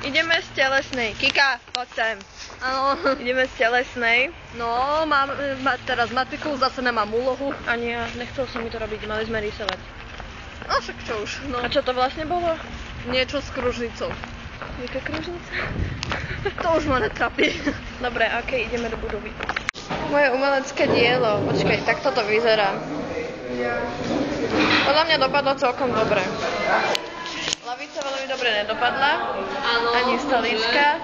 Ideme z telesnej. Kika, poď sem. Áno. Ideme z telesnej. No, mám teraz matiku, zase nemám úlohu. Ani ja, nechcel som mi to robiť, mali sme rysovať. No však čo už, no. A čo to vlastne bolo? Niečo s kružnicou. Jaká kružnica? To už ma netrápi. Dobre, okej, ideme do budovy. Moje umelecké dielo. Počkaj, tak toto vyzerá. Podľa mňa dopadlo celkom dobre. Lavica veľmi dobre nedopadla. Áno. Ani stolička.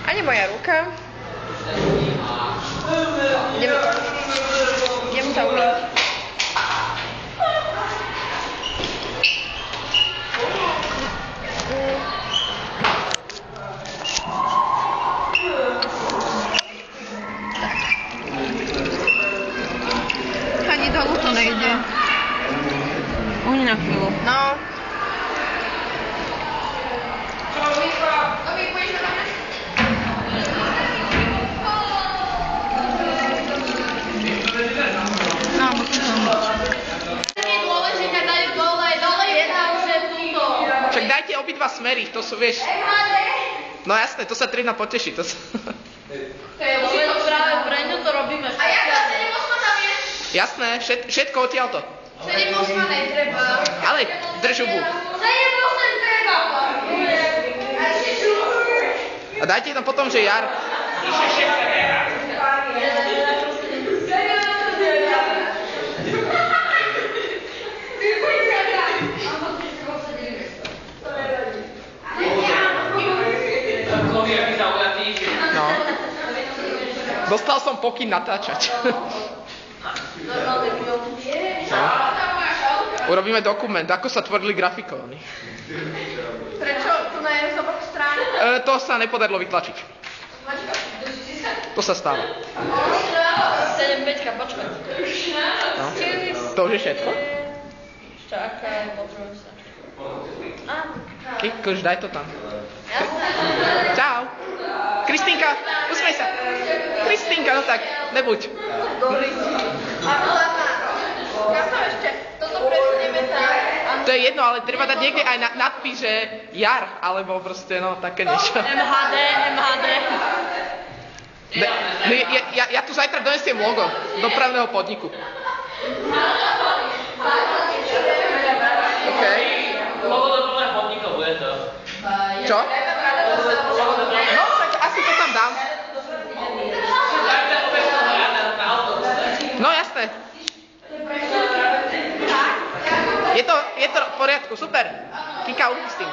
Ani moja ruka. Idem sa umyť. Ani dolu to nejde. Oni na chvíľu. No. Však dajte obidva smery, to sú, vieš. No jasné, to sa triedna poteší. To sa... Práve pre ňu to robíme. A jak to 7-8 tam je? Jasné, všetko odtiaľto. 7-8 netreba. Ale drž hubu. 7-8 treba. A ešte žúr. A dajte tam potom, že jar. No. Dostal som pokyn natáčať. No. Urobíme dokument, ako sa tvorili grafikóny. Prečo? Tu na jednu z oboch strán? To sa nepodarilo vytlačiť. To sa stáva. 7-5, počkaj. No. To už je všetko? Čakaj, pozriem sa. Kikož, daj to tam. Čau. Kristýnka, usmej sa. Kristýnka, no tak, nebuď. A plama. Ja to ešte, toto presunieme tam. To je jedno, ale treba dať niekde aj nadpis, že jar, alebo proste, no, také niečo. MHD. Ja tu zajtra donesiem logo dopravného podniku. OK. Logo dopravného podniku bude to. Čo? No, tak asi to tam dám. No, jasné. Je to v poriadku, super. Kika, uvidí s tým.